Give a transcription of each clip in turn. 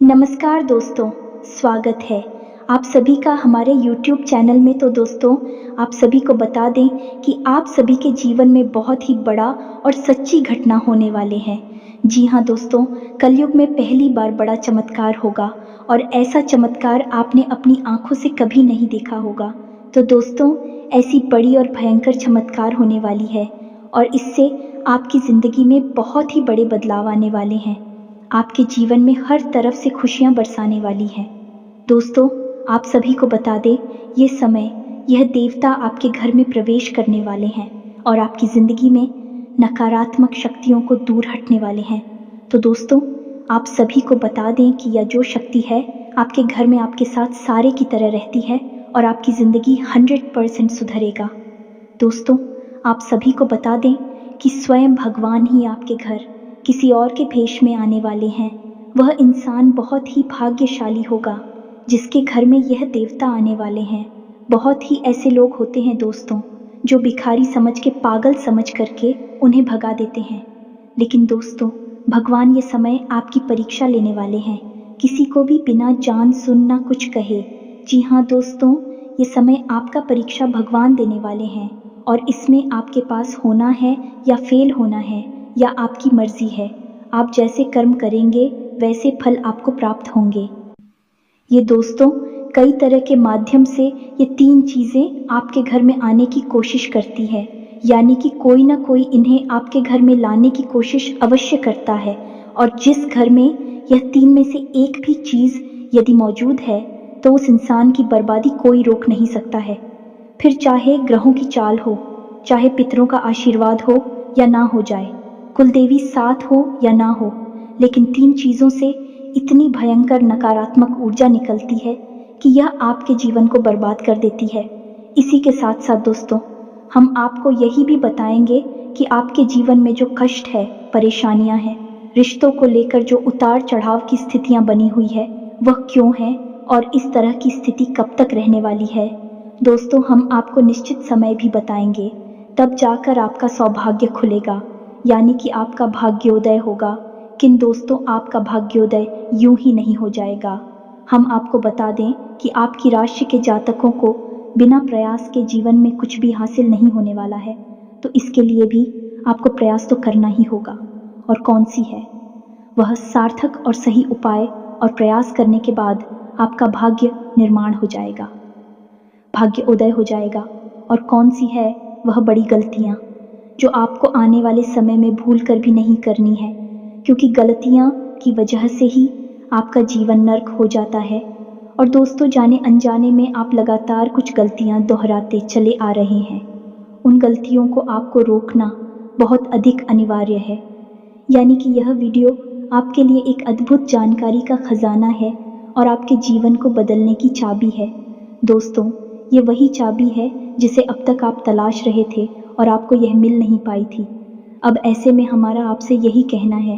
नमस्कार दोस्तों, स्वागत है आप सभी का हमारे YouTube चैनल में। तो दोस्तों, आप सभी को बता दें कि आप सभी के जीवन में बहुत ही बड़ा और सच्ची घटना होने वाले हैं। जी हाँ दोस्तों, कलयुग में पहली बार बड़ा चमत्कार होगा और ऐसा चमत्कार आपने अपनी आंखों से कभी नहीं देखा होगा। तो दोस्तों, ऐसी बड़ी और भयंकर चमत्कार होने वाली है और इससे आपकी ज़िंदगी में बहुत ही बड़े बदलाव आने वाले हैं। आपके जीवन में हर तरफ से खुशियां बरसाने वाली है। दोस्तों, आप सभी को बता दें, ये समय यह देवता आपके घर में प्रवेश करने वाले हैं और आपकी ज़िंदगी में नकारात्मक शक्तियों को दूर हटने वाले हैं। तो दोस्तों, आप सभी को बता दें कि यह जो शक्ति है आपके घर में आपके साथ सारे की तरह रहती है और आपकी ज़िंदगी 100% सुधरेगा। दोस्तों, आप सभी को बता दें कि स्वयं भगवान ही आपके घर किसी और के भेष में आने वाले हैं। वह इंसान बहुत ही भाग्यशाली होगा जिसके घर में यह देवता आने वाले हैं। बहुत ही ऐसे लोग होते हैं दोस्तों, जो भिखारी समझ के, पागल समझ करके उन्हें भगा देते हैं। लेकिन दोस्तों, भगवान ये समय आपकी परीक्षा लेने वाले हैं, किसी को भी बिना जान सुन ना कुछ कहे। जी हाँ दोस्तों, ये समय आपका परीक्षा भगवान देने वाले हैं और इसमें आपके पास होना है या फेल होना है या आपकी मर्जी है। आप जैसे कर्म करेंगे वैसे फल आपको प्राप्त होंगे। ये दोस्तों, कई तरह के माध्यम से ये तीन चीज़ें आपके घर में आने की कोशिश करती है, यानी कि कोई ना कोई इन्हें आपके घर में लाने की कोशिश अवश्य करता है। और जिस घर में यह तीन में से एक भी चीज़ यदि मौजूद है तो उस इंसान की बर्बादी कोई रोक नहीं सकता है। फिर चाहे ग्रहों की चाल हो, चाहे पितरों का आशीर्वाद हो या ना हो जाए, कुलदेवी साथ हो या ना हो, लेकिन तीन चीज़ों से इतनी भयंकर नकारात्मक ऊर्जा निकलती है कि यह आपके जीवन को बर्बाद कर देती है। इसी के साथ साथ दोस्तों, हम आपको यही भी बताएंगे कि आपके जीवन में जो कष्ट है, परेशानियां हैं, रिश्तों को लेकर जो उतार चढ़ाव की स्थितियां बनी हुई है, वह क्यों है और इस तरह की स्थिति कब तक रहने वाली है। दोस्तों, हम आपको निश्चित समय भी बताएंगे, तब जाकर आपका सौभाग्य खुलेगा, यानी कि आपका भाग्योदय होगा। किन दोस्तों, आपका भाग्योदय यूं ही नहीं हो जाएगा। हम आपको बता दें कि आपकी राशि के जातकों को बिना प्रयास के जीवन में कुछ भी हासिल नहीं होने वाला है। तो इसके लिए भी आपको प्रयास तो करना ही होगा। और कौन सी है वह सार्थक और सही उपाय, और प्रयास करने के बाद आपका भाग्य निर्माण हो जाएगा, भाग्य उदय हो जाएगा। और कौन सी है वह बड़ी गलतियां जो आपको आने वाले समय में भूल कर भी नहीं करनी है, क्योंकि गलतियां की वजह से ही आपका जीवन नर्क हो जाता है। और दोस्तों, जाने अनजाने में आप लगातार कुछ गलतियां दोहराते चले आ रहे हैं। उन गलतियों को आपको रोकना बहुत अधिक अनिवार्य है, यानी कि यह वीडियो आपके लिए एक अद्भुत जानकारी का खजाना है और आपके जीवन को बदलने की चाबी है। दोस्तों, ये वही चाबी है जिसे अब तक आप तलाश रहे थे और आपको यह मिल नहीं पाई थी। अब ऐसे में हमारा आपसे यही कहना है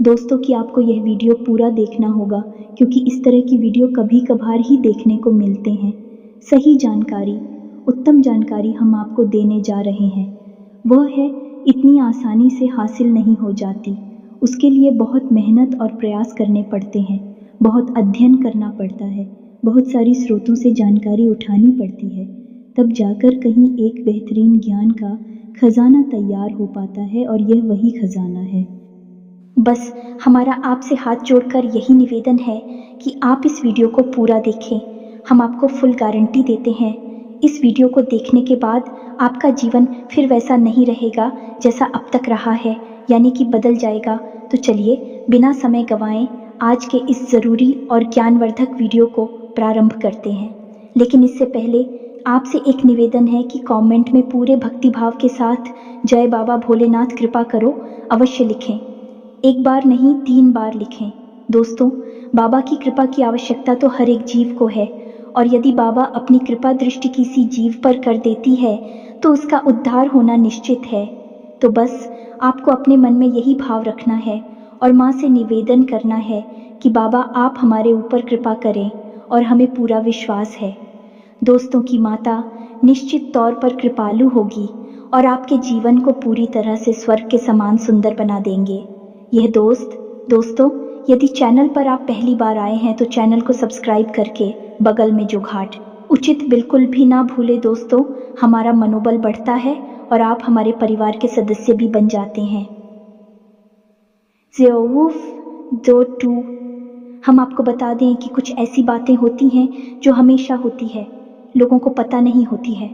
दोस्तों कि आपको यह वीडियो पूरा देखना होगा, क्योंकि इस तरह की वीडियो कभी कभार ही देखने को मिलते हैं। सही जानकारी, उत्तम जानकारी हम आपको देने जा रहे हैं। वह है इतनी आसानी से हासिल नहीं हो जाती, उसके लिए बहुत मेहनत और प्रयास करने पड़ते हैं, बहुत अध्ययन करना पड़ता है, बहुत सारी स्रोतों से जानकारी उठानी पड़ती है, तब जाकर कहीं एक बेहतरीन ज्ञान का खजाना तैयार हो पाता है। और यह वही खजाना है। बस हमारा आपसे हाथ जोड़कर यही निवेदन है कि आप इस वीडियो को पूरा देखें। हम आपको फुल गारंटी देते हैं, इस वीडियो को देखने के बाद आपका जीवन फिर वैसा नहीं रहेगा जैसा अब तक रहा है, यानी कि बदल जाएगा। तो चलिए बिना समय गंवाए आज के इस ज़रूरी और ज्ञानवर्धक वीडियो को प्रारंभ करते हैं। लेकिन इससे पहले आपसे एक निवेदन है कि कमेंट में पूरे भक्तिभाव के साथ जय बाबा भोलेनाथ कृपा करो अवश्य लिखें। एक बार नहीं, 3 बार लिखें। दोस्तों, बाबा की कृपा की आवश्यकता तो हर एक जीव को है, और यदि बाबा अपनी कृपा दृष्टि किसी जीव पर कर देती है तो उसका उद्धार होना निश्चित है। तो बस आपको अपने मन में यही भाव रखना है और माँ से निवेदन करना है कि बाबा आप हमारे ऊपर कृपा करें, और हमें पूरा विश्वास है दोस्तों की माता निश्चित तौर पर कृपालु होगी और आपके जीवन को पूरी तरह से स्वर्ग के समान सुंदर बना देंगे। यह दोस्तों, यदि चैनल पर आप पहली बार आए हैं तो चैनल को सब्सक्राइब करके बगल में जो घाट उचित बिल्कुल भी ना भूले दोस्तों। हमारा मनोबल बढ़ता है और आप हमारे परिवार के सदस्य भी बन जाते हैं। ज़ेओवुफ.2 हम आपको बता दें कि कुछ ऐसी बातें होती हैं जो हमेशा होती है, लोगों को पता नहीं होती है,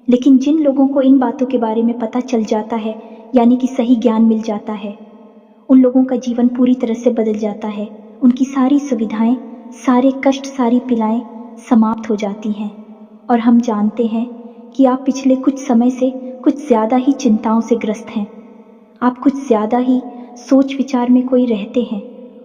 लेकिन जिन लोगों को इन बातों के बारे में पता चल जाता है, यानी कि सही ज्ञान मिल जाता है, उन लोगों का जीवन पूरी तरह से बदल जाता है। उनकी सारी सुविधाएं, सारे कष्ट, सारी पीड़ाएं समाप्त हो जाती हैं। और हम जानते हैं कि आप पिछले कुछ समय से कुछ ज़्यादा ही चिंताओं से ग्रस्त हैं। आप कुछ ज़्यादा ही सोच विचार में कोई रहते हैं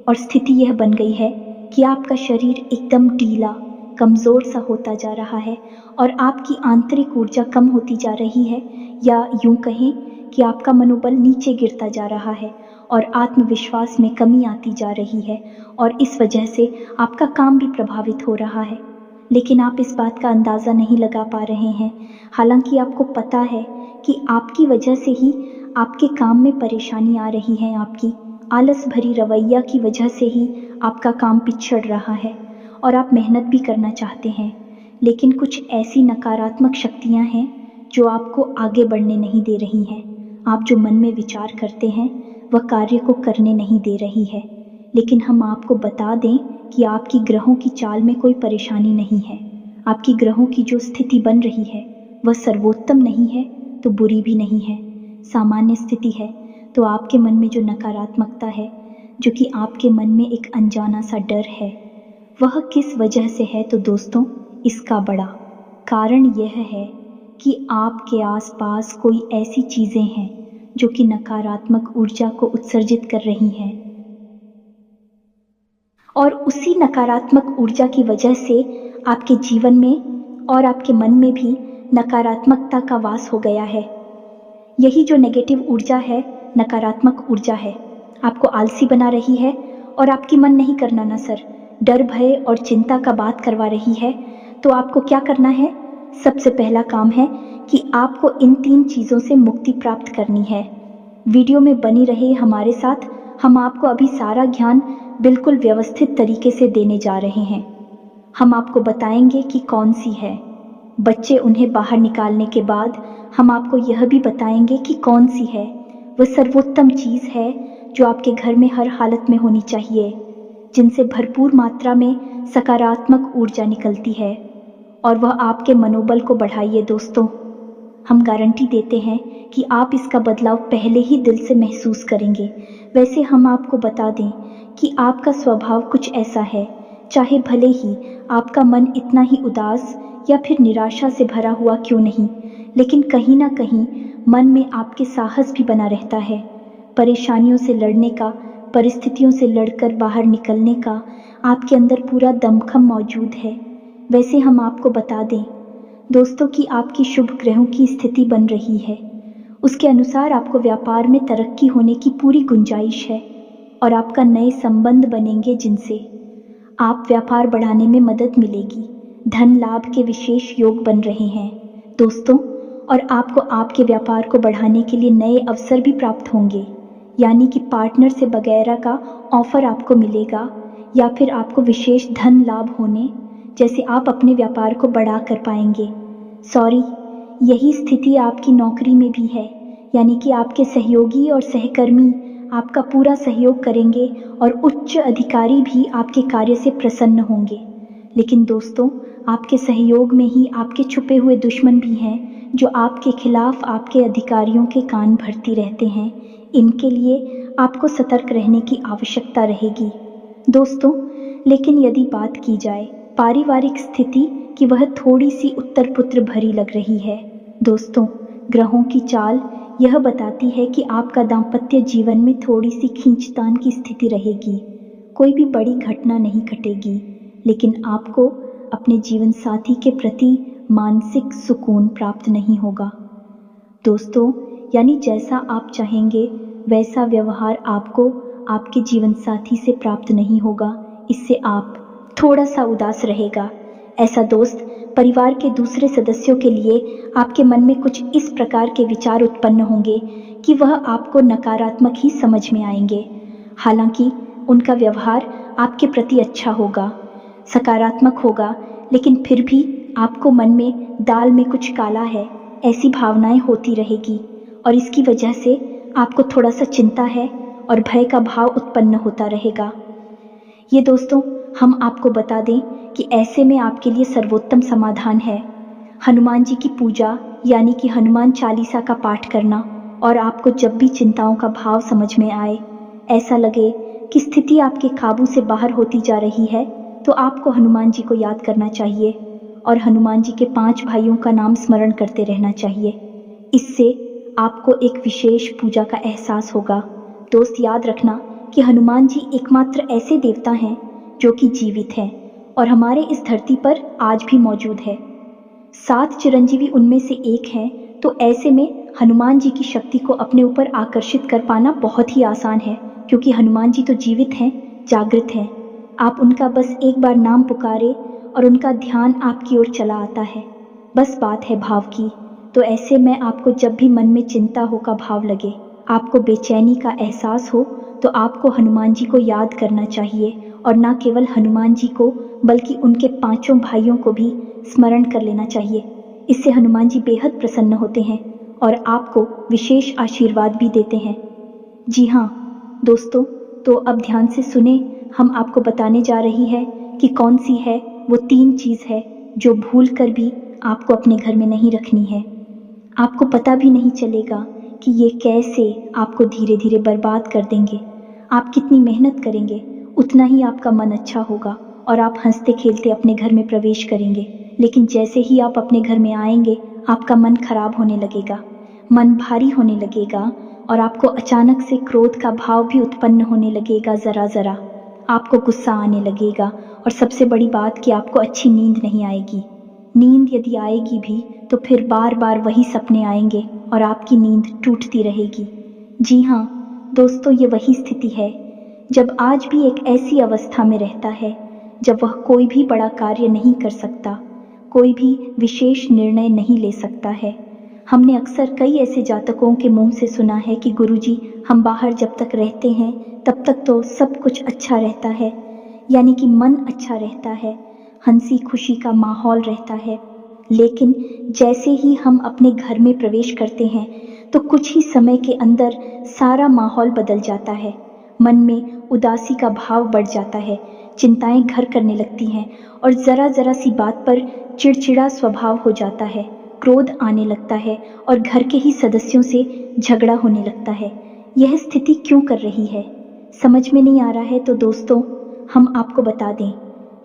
और स्थिति यह बन गई है कि आपका शरीर एकदम ढीला, कमज़ोर सा होता जा रहा है और आपकी आंतरिक ऊर्जा कम होती जा रही है, या यूं कहें कि आपका मनोबल नीचे गिरता जा रहा है और आत्मविश्वास में कमी आती जा रही है और इस वजह से आपका काम भी प्रभावित हो रहा है। लेकिन आप इस बात का अंदाज़ा नहीं लगा पा रहे हैं, हालांकि आपको पता है कि आपकी वजह से ही आपके काम में परेशानी आ रही है। आपकी आलस भरी रवैया की वजह से ही आपका काम पिछड़ रहा है और आप मेहनत भी करना चाहते हैं, लेकिन कुछ ऐसी नकारात्मक शक्तियां हैं जो आपको आगे बढ़ने नहीं दे रही हैं। आप जो मन में विचार करते हैं वह कार्य को करने नहीं दे रही है। लेकिन हम आपको बता दें कि आपकी ग्रहों की चाल में कोई परेशानी नहीं है। आपकी ग्रहों की जो स्थिति बन रही है वह सर्वोत्तम नहीं है तो बुरी भी नहीं है, सामान्य स्थिति है। तो आपके मन में जो नकारात्मकता है, जो कि आपके मन में एक अनजाना सा डर है, वह किस वजह से है? तो दोस्तों, इसका बड़ा कारण यह है कि आपके आसपास कोई ऐसी चीज़ें हैं जो कि नकारात्मक ऊर्जा को उत्सर्जित कर रही हैं, और उसी नकारात्मक ऊर्जा की वजह से आपके जीवन में और आपके मन में भी नकारात्मकता का वास हो गया है। यही जो नेगेटिव ऊर्जा है, नकारात्मक ऊर्जा है, आपको आलसी बना रही है और आपकी मन नहीं करना ना सर, डर, भय और चिंता का बात करवा रही है। तो आपको क्या करना है? सबसे पहला काम है कि आपको इन 3 चीज़ों से मुक्ति प्राप्त करनी है। वीडियो में बनी रहे हमारे साथ, हम आपको अभी सारा ज्ञान बिल्कुल व्यवस्थित तरीके से देने जा रहे हैं। हम आपको बताएंगे कि कौन सी है। बच्चे उन्हें बाहर निकालने के बाद हम आपको यह भी बताएंगे कि कौन सी है वह सर्वोत्तम चीज़ है जो आपके घर में हर हालत में होनी चाहिए, जिनसे भरपूर मात्रा में सकारात्मक ऊर्जा निकलती है और वह आपके मनोबल को बढ़ाइए। दोस्तों, हम गारंटी देते हैं कि आप इसका बदलाव पहले ही दिल से महसूस करेंगे। वैसे हम आपको बता दें कि आपका स्वभाव कुछ ऐसा है, चाहे भले ही आपका मन इतना ही उदास या फिर निराशा से भरा हुआ क्यों नहीं, लेकिन कहीं ना कहीं मन में आपके साहस भी बना रहता है। परेशानियों से लड़ने का, परिस्थितियों से लड़कर बाहर निकलने का आपके अंदर पूरा दमखम मौजूद है। वैसे हम आपको बता दें दोस्तों कि आपकी शुभ ग्रहों की स्थिति बन रही है, उसके अनुसार आपको व्यापार में तरक्की होने की पूरी गुंजाइश है और आपका नए संबंध बनेंगे जिनसे आप व्यापार बढ़ाने में मदद मिलेगी। धन लाभ के विशेष योग बन रहे हैं दोस्तों, और आपको आपके व्यापार को बढ़ाने के लिए नए अवसर भी प्राप्त होंगे, यानी कि पार्टनर से वगैरह का ऑफर आपको मिलेगा या फिर आपको विशेष धन लाभ होने जैसे आप अपने व्यापार को बढ़ा कर पाएंगे। यही स्थिति आपकी नौकरी में भी है, यानी कि आपके सहयोगी और सहकर्मी आपका पूरा सहयोग करेंगे और उच्च अधिकारी भी आपके कार्य से प्रसन्न होंगे। लेकिन दोस्तों, आपके सहयोग में ही आपके छुपे हुए दुश्मन भी हैं जो आपके खिलाफ आपके अधिकारियों के कान भरती रहते हैं। इनके लिए आपको सतर्क रहने की आवश्यकता रहेगी दोस्तों। लेकिन यदि बात की जाए पारिवारिक स्थिति की, वह थोड़ी सी उत्तर पुत्र भरी लग रही है दोस्तों। ग्रहों की चाल यह बताती है कि आपका दाम्पत्य जीवन में थोड़ी सी खींचतान की स्थिति रहेगी। कोई भी बड़ी घटना नहीं घटेगी, लेकिन आपको अपने जीवन साथी के प्रति मानसिक सुकून प्राप्त नहीं होगा दोस्तों। यानी जैसा आप चाहेंगे वैसा व्यवहार आपको आपके जीवन साथी से प्राप्त नहीं होगा। इससे आप थोड़ा सा उदास रहेगा। ऐसा दोस्त परिवार के दूसरे सदस्यों के लिए आपके मन में कुछ इस प्रकार के विचार उत्पन्न होंगे कि वह आपको नकारात्मक ही समझ में आएंगे। हालांकि उनका व्यवहार आपके प्रति अच्छा होगा, सकारात्मक होगा, लेकिन फिर भी आपको मन में दाल में कुछ काला है ऐसी भावनाएं होती रहेगी और इसकी वजह से आपको थोड़ा सा चिंता है और भय का भाव उत्पन्न होता रहेगा। ये दोस्तों, हम आपको बता दें कि ऐसे में आपके लिए सर्वोत्तम समाधान है हनुमान जी की पूजा, यानी कि हनुमान चालीसा का पाठ करना। और आपको जब भी चिंताओं का भाव समझ में आए, ऐसा लगे कि स्थिति आपके काबू से बाहर होती जा रही है, तो आपको हनुमान जी को याद करना चाहिए और हनुमान जी के 5 भाइयों का नाम स्मरण करते रहना चाहिए। इससे आपको एक विशेष पूजा का एहसास होगा। दोस्त, याद रखना कि हनुमान जी एकमात्र ऐसे देवता हैं जो कि जीवित हैं और हमारे इस धरती पर आज भी मौजूद है। 7 चिरंजीवी उनमें से एक हैं, तो ऐसे में हनुमान जी की शक्ति को अपने ऊपर आकर्षित कर पाना बहुत ही आसान है, क्योंकि हनुमान जी तो जीवित हैं, जागृत हैं। आप उनका बस एक बार नाम पुकारे और उनका ध्यान आपकी ओर चला आता है। बस बात है भाव की। तो ऐसे में आपको जब भी मन में चिंता हो का भाव लगे, आपको बेचैनी का एहसास हो, तो आपको हनुमान जी को याद करना चाहिए और न केवल हनुमान जी को बल्कि उनके 5 भाइयों को भी स्मरण कर लेना चाहिए। इससे हनुमान जी बेहद प्रसन्न होते हैं और आपको विशेष आशीर्वाद भी देते हैं। जी हाँ दोस्तों, तो अब ध्यान से सुने, हम आपको बताने जा रही है कि कौन सी है वो 3 चीज़ है जो भूल कर भी आपको अपने घर में नहीं रखनी है। आपको पता भी नहीं चलेगा कि ये कैसे आपको धीरे धीरे बर्बाद कर देंगे। आप कितनी मेहनत करेंगे, उतना ही आपका मन अच्छा होगा और आप हंसते खेलते अपने घर में प्रवेश करेंगे। लेकिन जैसे ही आप अपने घर में आएंगे, आपका मन खराब होने लगेगा, मन भारी होने लगेगा और आपको अचानक से क्रोध का भाव भी उत्पन्न होने लगेगा। ज़रा ज़रा आपको गुस्सा आने लगेगा और सबसे बड़ी बात कि आपको अच्छी नींद नहीं आएगी। नींद यदि आएगी भी तो फिर बार बार वही सपने आएंगे और आपकी नींद टूटती रहेगी। जी हाँ दोस्तों, ये वही स्थिति है जब आज भी एक ऐसी अवस्था में रहता है जब वह कोई भी बड़ा कार्य नहीं कर सकता, कोई भी विशेष निर्णय नहीं ले सकता है। हमने अक्सर कई ऐसे जातकों के मुंह से सुना है कि गुरुजी, हम बाहर जब तक रहते हैं तब तक तो सब कुछ अच्छा रहता है, यानी कि मन अच्छा रहता है, हंसी खुशी का माहौल रहता है। लेकिन जैसे ही हम अपने घर में प्रवेश करते हैं तो कुछ ही समय के अंदर सारा माहौल बदल जाता है। मन में उदासी का भाव बढ़ जाता है, चिंताएं घर करने लगती हैं और ज़रा ज़रा सी बात पर चिड़चिड़ा स्वभाव हो जाता है, क्रोध आने लगता है और घर के ही सदस्यों से झगड़ा होने लगता है। यह स्थिति क्यों कर रही है, समझ में नहीं आ रहा है? तो दोस्तों, हम आपको बता दें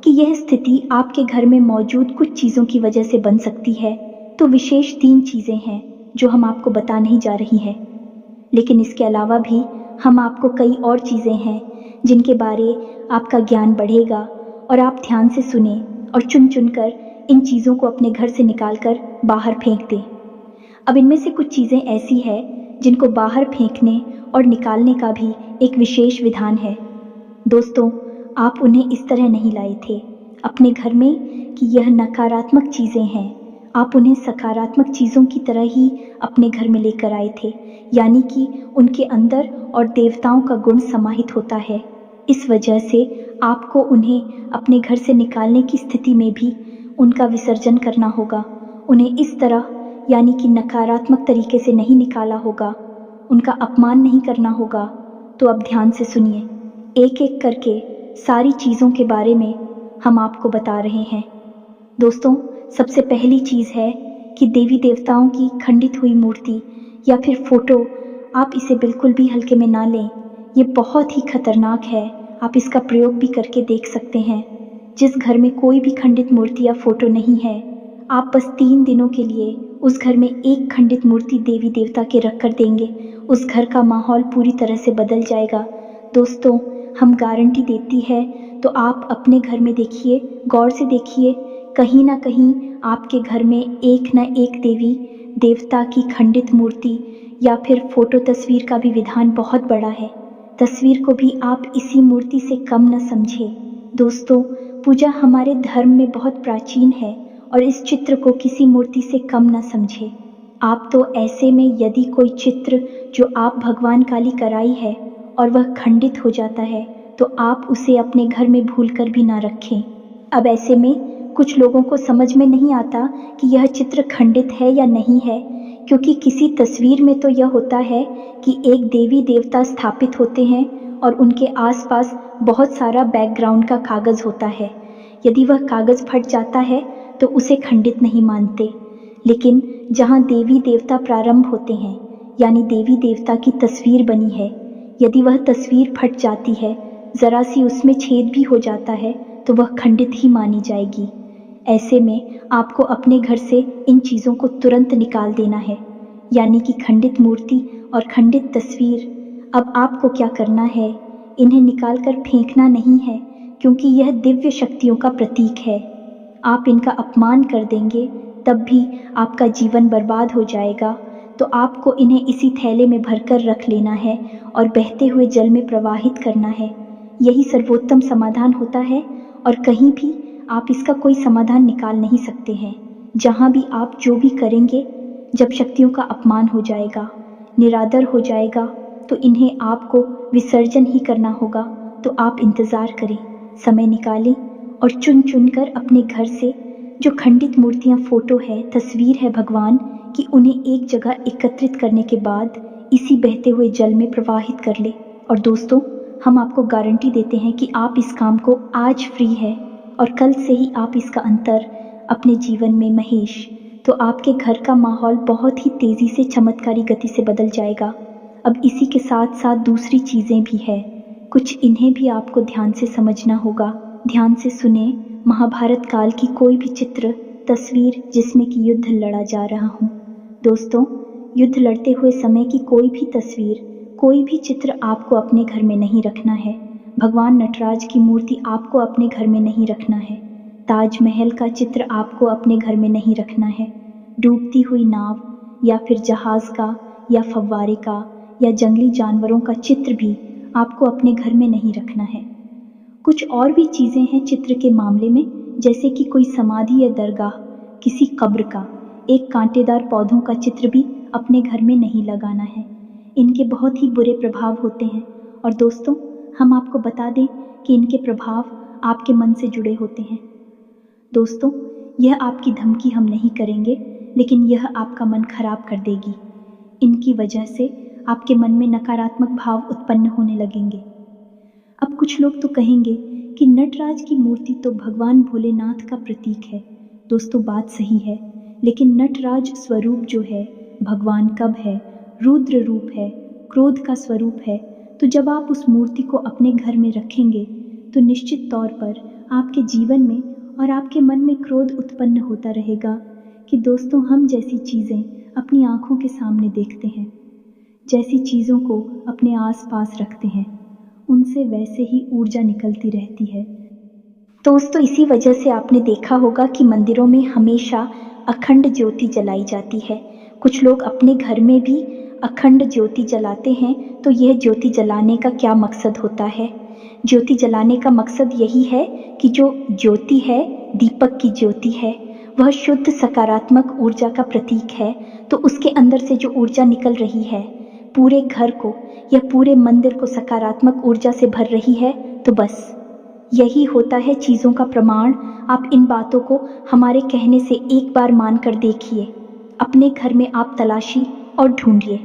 कि यह स्थिति आपके घर में मौजूद कुछ चीज़ों की वजह से बन सकती है। तो विशेष 3 चीज़ें हैं जो हम आपको बता नहीं जा रही हैं, लेकिन इसके अलावा भी हम आपको कई और चीज़ें हैं जिनके बारे आपका ज्ञान बढ़ेगा और आप ध्यान से सुने और चुन चुन कर इन चीज़ों को अपने घर से निकाल कर बाहर फेंक दें। अब इनमें से कुछ चीज़ें ऐसी है जिनको बाहर फेंकने और निकालने का भी एक विशेष विधान है। दोस्तों, आप उन्हें इस तरह नहीं लाए थे अपने घर में कि यह नकारात्मक चीज़ें हैं, आप उन्हें सकारात्मक चीज़ों की तरह ही अपने घर में लेकर आए थे, यानी कि उनके अंदर और देवताओं का गुण समाहित होता है। इस वजह से आपको उन्हें अपने घर से निकालने की स्थिति में भी उनका विसर्जन करना होगा। उन्हें इस तरह यानी कि नकारात्मक तरीके से नहीं निकाला होगा, उनका अपमान नहीं करना होगा। तो अब ध्यान से सुनिए, एक एक करके सारी चीज़ों के बारे में हम आपको बता रहे हैं। दोस्तों, सबसे पहली चीज़ है कि देवी देवताओं की खंडित हुई मूर्ति या फिर फोटो, आप इसे बिल्कुल भी हल्के में ना लें। ये बहुत ही खतरनाक है, आप इसका प्रयोग भी करके देख सकते हैं। जिस घर में कोई भी खंडित मूर्ति या फोटो नहीं है, आप बस 3 दिनों के लिए उस घर में एक खंडित मूर्ति देवी देवता के रख कर देंगे, उस घर का माहौल पूरी तरह से बदल जाएगा। दोस्तों, हम गारंटी देती है, तो आप अपने घर में देखिए, गौर से देखिए, कहीं ना कहीं आपके घर में एक न एक देवी देवता की खंडित मूर्ति या फिर फोटो तस्वीर का भी विधान बहुत बड़ा है। तस्वीर को भी आप इसी मूर्ति से कम न समझें। दोस्तों, पूजा हमारे धर्म में बहुत प्राचीन है और इस चित्र को किसी मूर्ति से कम न समझें आप। तो ऐसे में यदि कोई चित्र जो आप भगवान काली कराई है और वह खंडित हो जाता है, तो आप उसे अपने घर में भूलकर भी ना रखें। अब ऐसे में कुछ लोगों को समझ में नहीं आता कि यह चित्र खंडित है या नहीं है, क्योंकि किसी तस्वीर में तो यह होता है कि एक देवी देवता स्थापित होते हैं और उनके आसपास बहुत सारा बैकग्राउंड का कागज होता है। यदि वह कागज फट जाता है तो उसे खंडित नहीं मानते, लेकिन जहाँ देवी देवता प्रारंभ होते हैं, यानी देवी देवता की तस्वीर बनी है, यदि वह तस्वीर फट जाती है, जरा सी उसमें छेद भी हो जाता है, तो वह खंडित ही मानी जाएगी। ऐसे में आपको अपने घर से इन चीज़ों को तुरंत निकाल देना है, यानी कि खंडित मूर्ति और खंडित तस्वीर। अब आपको क्या करना है, इन्हें निकाल कर फेंकना नहीं है, क्योंकि यह दिव्य शक्तियों का प्रतीक है। आप इनका अपमान कर देंगे तब भी आपका जीवन बर्बाद हो जाएगा। तो आपको इन्हें इसी थैले में भरकर रख लेना है और बहते हुए जल में प्रवाहित करना है। यही सर्वोत्तम समाधान होता है और कहीं भी आप इसका कोई समाधान निकाल नहीं सकते हैं। जहाँ भी आप जो भी करेंगे, जब शक्तियों का अपमान हो जाएगा, निरादर हो जाएगा, तो इन्हें आपको विसर्जन ही करना होगा। तो आप इंतज़ार करें, समय निकालें और चुन चुन कर अपने घर से जो खंडित मूर्तियाँ, फोटो है, तस्वीर है भगवान की, उन्हें एक जगह एकत्रित करने के बाद इसी बहते हुए जल में प्रवाहित कर ले। और दोस्तों, हम आपको गारंटी देते हैं कि आप इस काम को आज फ्री है और कल से ही आप इसका अंतर अपने जीवन में महेश, तो आपके घर का माहौल बहुत ही तेज़ी से चमत्कारी गति से बदल जाएगा। अब इसी के साथ साथ दूसरी चीज़ें भी है, कुछ इन्हें भी आपको ध्यान से समझना होगा। ध्यान से सुने, महाभारत काल की कोई भी चित्र, तस्वीर जिसमें कि युद्ध लड़ा जा रहा हो, दोस्तों, युद्ध लड़ते हुए समय की कोई भी तस्वीर, कोई भी चित्र आपको अपने घर में नहीं रखना है। भगवान नटराज की मूर्ति आपको अपने घर में नहीं रखना है। ताजमहल का चित्र आपको अपने घर में नहीं रखना है। डूबती हुई नाव या फिर जहाज़ का या फव्वारे का या जंगली जानवरों का चित्र भी आपको अपने घर में नहीं रखना है। कुछ और भी चीज़ें हैं चित्र के मामले में, जैसे कि कोई समाधि या दरगाह, किसी कब्र का, एक कांटेदार पौधों का चित्र भी अपने घर में नहीं लगाना है। इनके बहुत ही बुरे प्रभाव होते हैं और दोस्तों, हम आपको बता दें कि इनके प्रभाव आपके मन से जुड़े होते हैं। दोस्तों, यह आपकी धमकी हम नहीं करेंगे, लेकिन यह आपका मन खराब कर देगी। इनकी वजह से आपके मन में नकारात्मक भाव उत्पन्न होने लगेंगे। अब कुछ लोग तो कहेंगे कि नटराज की मूर्ति तो भगवान भोलेनाथ का प्रतीक है। दोस्तों, बात सही है, लेकिन नटराज स्वरूप जो है, भगवान कब है, रुद्र रूप है, क्रोध का स्वरूप है। तो जब आप उस मूर्ति को अपने घर में रखेंगे तो निश्चित तौर पर आपके जीवन में और आपके मन में क्रोध उत्पन्न होता रहेगा कि दोस्तों, हम जैसी चीज़ें अपनी आँखों के सामने देखते हैं, जैसी चीज़ों को अपने आसपास रखते हैं, उनसे वैसे ही ऊर्जा निकलती रहती है। दोस्तों, इसी वजह से आपने देखा होगा कि मंदिरों में हमेशा अखंड ज्योति जलाई जाती है। कुछ लोग अपने घर में भी अखंड ज्योति जलाते हैं। तो यह ज्योति जलाने का क्या मकसद होता है? ज्योति जलाने का मकसद यही है कि जो ज्योति है, दीपक की ज्योति है, वह शुद्ध सकारात्मक ऊर्जा का प्रतीक है। तो उसके अंदर से जो ऊर्जा निकल रही है, पूरे घर को या पूरे मंदिर को सकारात्मक ऊर्जा से भर रही है। तो बस यही होता है चीज़ों का प्रमाण। आप इन बातों को हमारे कहने से एक बार मान कर देखिए। अपने घर में आप तलाशी और ढूंढिए।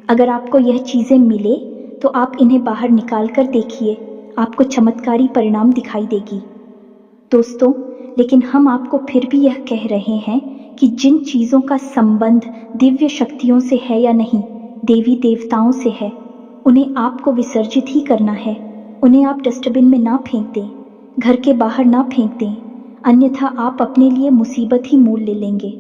अगर आपको यह चीज़ें मिले तो आप इन्हें बाहर निकाल कर देखिए, आपको चमत्कारी परिणाम दिखाई देगी। दोस्तों, लेकिन हम आपको फिर भी यह कह रहे हैं कि जिन चीज़ों का संबंध दिव्य शक्तियों से है या नहीं, देवी देवताओं से है, उन्हें आपको विसर्जित ही करना है। उन्हें आप डस्टबिन में ना फेंक दें, घर के बाहर ना फेंक दें, अन्यथा आप अपने लिए मुसीबत ही मोल ले लेंगे।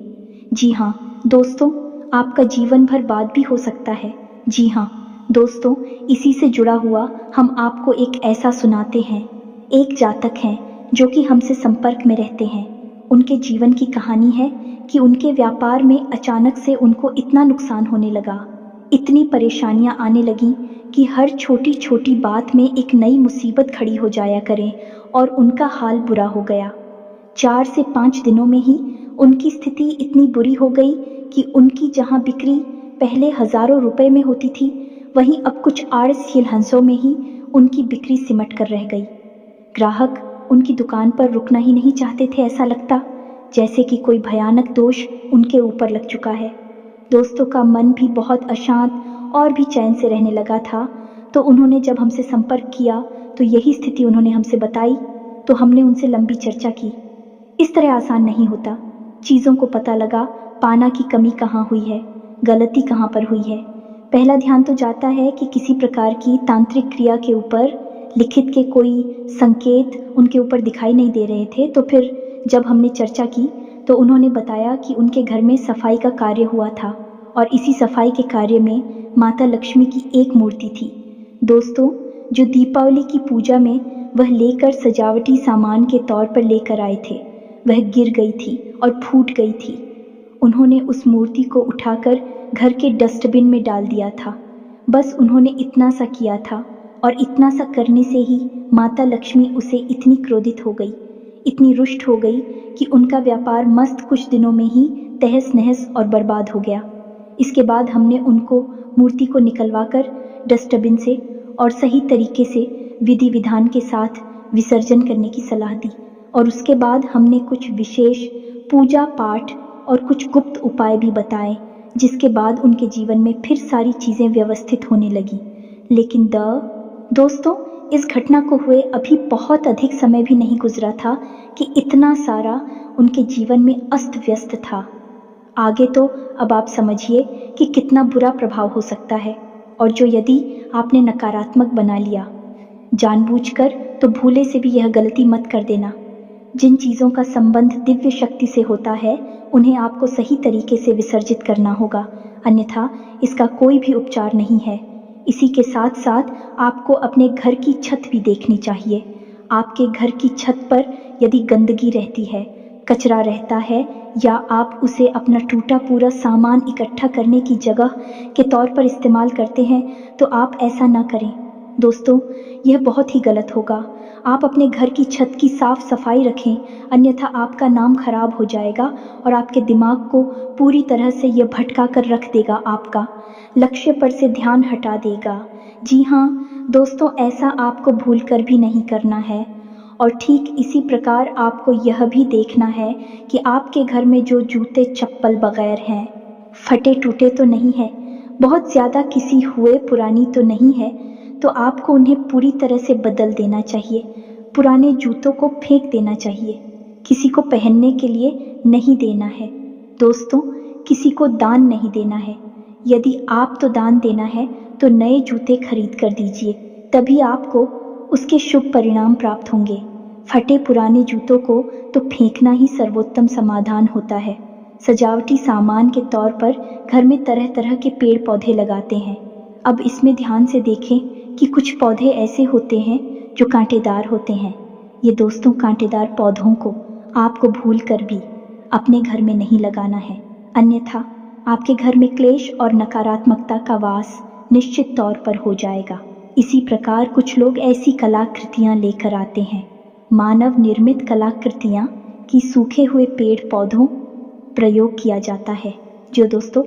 जी हाँ दोस्तों, आपका जीवन भर बाद भी हो सकता है। जी हाँ दोस्तों, इसी से जुड़ा हुआ हम आपको एक ऐसा सुनाते हैं। एक जातक हैं जो कि हमसे संपर्क में रहते हैं। उनके जीवन की कहानी है कि उनके व्यापार में अचानक से उनको इतना नुकसान होने लगा, इतनी परेशानियां आने लगीं कि हर छोटी छोटी बात में एक नई मुसीबत खड़ी हो जाया करे और उनका हाल बुरा हो गया। 4 से 5 दिनों में ही उनकी स्थिति इतनी बुरी हो गई कि उनकी जहां बिक्री पहले हजारों रुपए में होती थी, वहीं अब कुछ आड़सील हंसों में ही उनकी बिक्री सिमट कर रह गई। ग्राहक उनकी दुकान पर रुकना ही नहीं चाहते थे। ऐसा लगता जैसे कि कोई भयानक दोष उनके ऊपर लग चुका है। दोस्तों का मन भी बहुत अशांत और भी चैन से रहने लगा था। तो उन्होंने जब हमसे संपर्क किया तो यही स्थिति उन्होंने हमसे बताई। तो हमने उनसे लंबी चर्चा की। इस तरह आसान नहीं होता। चीज़ों को पता लगा पाना कि कमी कहाँ हुई है, गलती कहाँ पर हुई है। पहला ध्यान तो जाता है कि किसी प्रकार की तांत्रिक क्रिया के ऊपर लिखित के कोई संकेत उनके ऊपर दिखाई नहीं दे रहे थे। तो फिर जब हमने चर्चा की तो उन्होंने बताया कि उनके घर में सफाई का कार्य हुआ था और इसी सफाई के कार्य में माता लक्ष्मी की एक मूर्ति थी। दोस्तों, जो दीपावली की पूजा में वह लेकर सजावटी सामान के तौर पर लेकर आए थे, वह गिर गई थी और फूट गई थी। उन्होंने उस मूर्ति को उठाकर घर के डस्टबिन में डाल दिया था। बस उन्होंने इतना सा किया था और इतना सा करने से ही माता लक्ष्मी उसे इतनी क्रोधित हो गई, इतनी रुष्ट हो गई कि उनका व्यापार मस्त कुछ दिनों में ही तहस नहस और बर्बाद हो गया। इसके बाद हमने उनको मूर्ति को निकलवाकर डस्टबिन से और सही तरीके से विधि विधान के साथ विसर्जन करने की सलाह दी और उसके बाद हमने कुछ विशेष पूजा पाठ और कुछ गुप्त उपाय भी बताए, जिसके बाद उनके जीवन में फिर सारी चीज़ें व्यवस्थित होने लगी। लेकिन दोस्तों, इस घटना को हुए अभी बहुत अधिक समय भी नहीं गुजरा था कि इतना सारा उनके जीवन में अस्त व्यस्त था। आगे तो अब आप समझिए कि कितना बुरा प्रभाव हो सकता है। और जो यदि आपने नकारात्मक बना लिया जानबूझकर, तो भूले से भी यह गलती मत कर देना। जिन चीज़ों का संबंध दिव्य शक्ति से होता है उन्हें आपको सही तरीके से विसर्जित करना होगा, अन्यथा इसका कोई भी उपचार नहीं है। इसी के साथ साथ आपको अपने घर की छत भी देखनी चाहिए। आपके घर की छत पर यदि गंदगी रहती है, कचरा रहता है, या आप उसे अपना टूटा पूरा सामान इकट्ठा करने की जगह के तौर पर इस्तेमाल करते हैं, तो आप ऐसा ना करें। दोस्तों, यह बहुत ही गलत होगा। आप अपने घर की छत की साफ सफाई रखें, अन्यथा आपका नाम खराब हो जाएगा और आपके दिमाग को पूरी तरह से यह भटका कर रख देगा, आपका लक्ष्य पर से ध्यान हटा देगा। जी हाँ दोस्तों, ऐसा आपको भूलकर भी नहीं करना है। और ठीक इसी प्रकार आपको यह भी देखना है कि आपके घर में जो जूते चप्पल बगैर हैं, फटे टूटे तो नहीं है, बहुत ज़्यादा किसी हुए पुरानी तो नहीं है, तो आपको उन्हें पूरी तरह से बदल देना चाहिए। पुराने जूतों को फेंक देना चाहिए, किसी को पहनने के लिए नहीं देना है। दोस्तों, किसी को दान नहीं देना है। यदि आप तो दान देना है तो नए जूते खरीद कर दीजिए, तभी आपको उसके शुभ परिणाम प्राप्त होंगे। फटे पुराने जूतों को तो फेंकना ही सर्वोत्तम समाधान होता है। सजावटी सामान के तौर पर घर में तरह तरह के पेड़ पौधे लगाते हैं। अब इसमें ध्यान से देखें कि कुछ पौधे ऐसे होते हैं जो कांटेदार होते हैं। ये दोस्तों, कांटेदार पौधों को आपको भूल कर भी अपने घर में नहीं लगाना है, अन्यथा आपके घर में क्लेश और नकारात्मकता का वास निश्चित तौर पर हो जाएगा। इसी प्रकार कुछ लोग ऐसी कलाकृतियाँ लेकर आते हैं, मानव निर्मित कलाकृतियाँ कि सूखे हुए पेड़ पौधों प्रयोग किया जाता है। जो दोस्तों,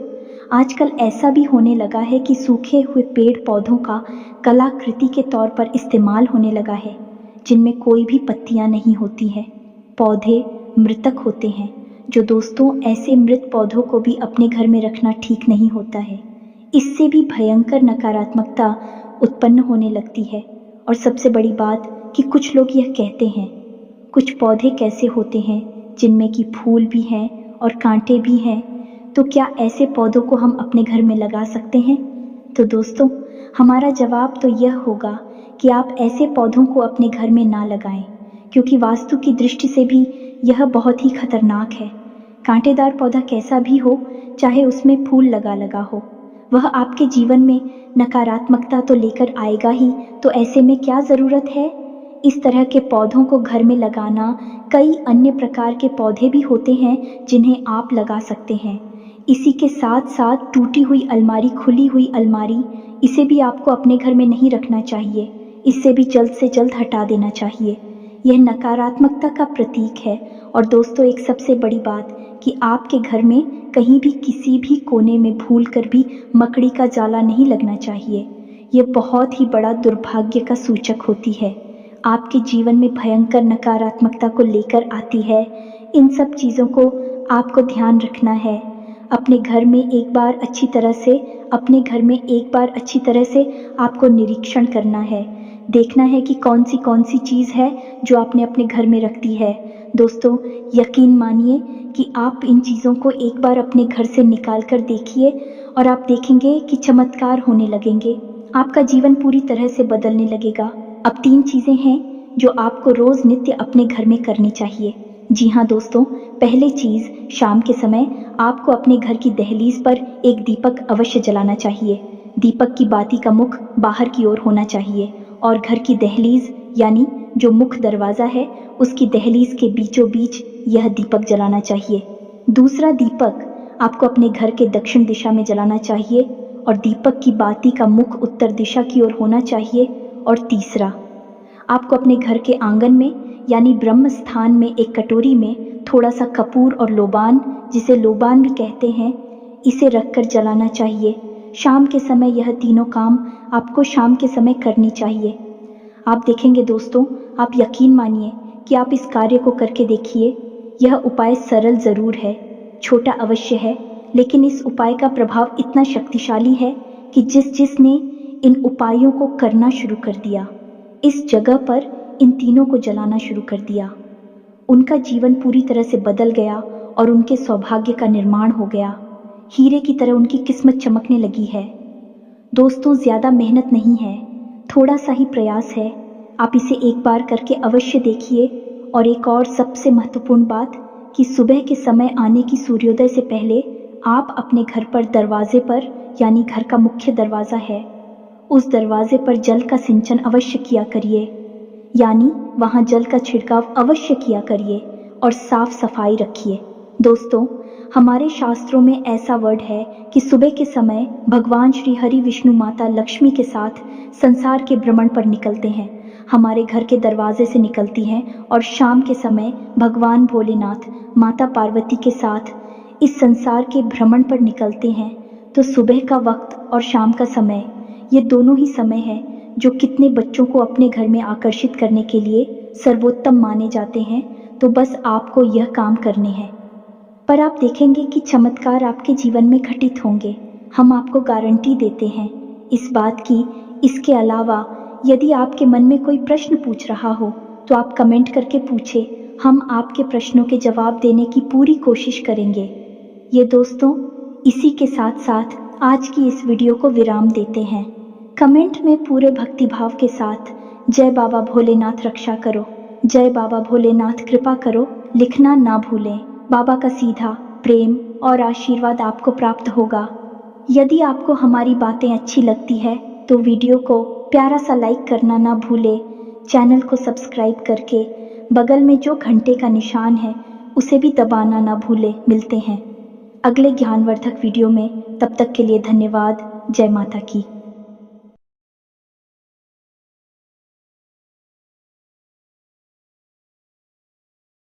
आजकल ऐसा भी होने लगा है कि सूखे हुए पेड़ पौधों का कलाकृति के तौर पर इस्तेमाल होने लगा है, जिनमें कोई भी पत्तियाँ नहीं होती हैं, पौधे मृतक होते हैं। जो दोस्तों, ऐसे मृत पौधों को भी अपने घर में रखना ठीक नहीं होता है। इससे भी भयंकर नकारात्मकता उत्पन्न होने लगती है। और सबसे बड़ी बात कि कुछ लोग यह कहते हैं, कुछ पौधे कैसे होते हैं जिनमें कि फूल भी हैं और कांटे भी हैं, तो क्या ऐसे पौधों को हम अपने घर में लगा सकते हैं? तो दोस्तों, हमारा जवाब तो यह होगा कि आप ऐसे पौधों को अपने घर में ना लगाएं, क्योंकि वास्तु की दृष्टि से भी यह बहुत ही खतरनाक है। कांटेदार पौधा कैसा भी हो, चाहे उसमें फूल लगा हो, वह आपके जीवन में नकारात्मकता तो लेकर आएगा ही। तो ऐसे में क्या ज़रूरत है इस तरह के पौधों को घर में लगाना? कई अन्य प्रकार के पौधे भी होते हैं जिन्हें आप लगा सकते हैं। इसी के साथ साथ टूटी हुई अलमारी, खुली हुई अलमारी, इसे भी आपको अपने घर में नहीं रखना चाहिए। इससे भी जल्द से जल्द हटा देना चाहिए। यह नकारात्मकता का प्रतीक है। और दोस्तों, एक सबसे बड़ी बात कि आपके घर में कहीं भी किसी भी कोने में भूलकर भी मकड़ी का जाला नहीं लगना चाहिए, ये बहुत ही बड़ा दुर्भाग्य का सूचक होती है। आपके जीवन में भयंकर नकारात्मकता को लेकर आती है। इन सब चीज़ों को आपको ध्यान रखना है। अपने घर में एक बार अच्छी तरह से आपको निरीक्षण करना है। देखना है कि कौन सी चीज़ है जो आपने अपने घर में रख दी है। दोस्तों, यकीन मानिए कि आप इन चीज़ों को एक बार अपने घर से निकाल कर देखिए और आप देखेंगे कि चमत्कार होने लगेंगे। आपका जीवन पूरी तरह से बदलने लगेगा। अब 3 चीज़ें हैं जो आपको रोज़ नित्य अपने घर में करनी चाहिए। जी हाँ दोस्तों, पहली चीज़, शाम के समय आपको अपने घर की दहलीज पर एक दीपक अवश्य जलाना चाहिए। दीपक की बाती का मुख बाहर की ओर होना चाहिए और घर की दहलीज यानी जो मुख्य दरवाज़ा है उसकी दहलीज के बीचों बीच यह दीपक जलाना चाहिए। दूसरा दीपक आपको अपने घर के दक्षिण दिशा में जलाना चाहिए और दीपक की बाती का मुख उत्तर दिशा की ओर होना चाहिए। और तीसरा, आपको अपने घर के आंगन में यानी ब्रह्म स्थान में एक कटोरी में थोड़ा सा कपूर और लोबान, जिसे लोबान भी कहते हैं, इसे रखकर जलाना चाहिए। शाम के समय यह तीनों काम आपको शाम के समय करनी चाहिए। आप देखेंगे दोस्तों, आप यकीन मानिए कि आप इस कार्य को करके देखिए। यह उपाय सरल ज़रूर है, छोटा अवश्य है, लेकिन इस उपाय का प्रभाव इतना शक्तिशाली है कि जिसने इन उपायों को करना शुरू कर दिया, इस जगह पर इन तीनों को जलाना शुरू कर दिया, उनका जीवन पूरी तरह से बदल गया और उनके सौभाग्य का निर्माण हो गया। हीरे की तरह उनकी किस्मत चमकने लगी है। दोस्तों, ज़्यादा मेहनत नहीं है, थोड़ा सा ही प्रयास है। आप इसे एक बार करके अवश्य देखिए। और एक और सबसे महत्वपूर्ण बात कि सुबह के समय आने की सूर्योदय से पहले आप अपने घर पर दरवाजे पर यानी घर का मुख्य दरवाज़ा है, उस दरवाजे पर जल का सिंचन अवश्य किया करिए, यानी वहाँ जल का छिड़काव अवश्य किया करिए और साफ सफाई रखिए। दोस्तों, हमारे शास्त्रों में ऐसा वर्ड है कि सुबह के समय भगवान श्री हरि विष्णु माता लक्ष्मी के साथ संसार के भ्रमण पर निकलते हैं, हमारे घर के दरवाजे से निकलती हैं और शाम के समय भगवान भोलेनाथ माता पार्वती के साथ इस संसार के भ्रमण पर निकलते हैं। तो सुबह का वक्त और शाम का समय, ये दोनों ही समय है जो कितने बच्चों को अपने घर में आकर्षित करने के लिए सर्वोत्तम माने जाते हैं। तो बस आपको यह काम करने हैं, पर आप देखेंगे कि चमत्कार आपके जीवन में घटित होंगे। हम आपको गारंटी देते हैं इस बात की। इसके अलावा यदि आपके मन में कोई प्रश्न पूछ रहा हो तो आप कमेंट करके पूछे, हम आपके प्रश्नों के जवाब देने की पूरी कोशिश करेंगे। ये दोस्तों, इसी के साथ साथ आज की इस वीडियो को विराम देते हैं। कमेंट में पूरे भक्तिभाव के साथ जय बाबा भोलेनाथ रक्षा करो, जय बाबा भोलेनाथ कृपा करो लिखना ना भूलें। बाबा का सीधा प्रेम और आशीर्वाद आपको प्राप्त होगा। यदि आपको हमारी बातें अच्छी लगती है तो वीडियो को प्यारा सा लाइक करना ना भूले। चैनल को सब्सक्राइब करके बगल में जो घंटे का निशान है उसे भी दबाना ना भूले। मिलते हैं अगले ज्ञानवर्धक वीडियो में, तब तक के लिए धन्यवाद। जय माता की।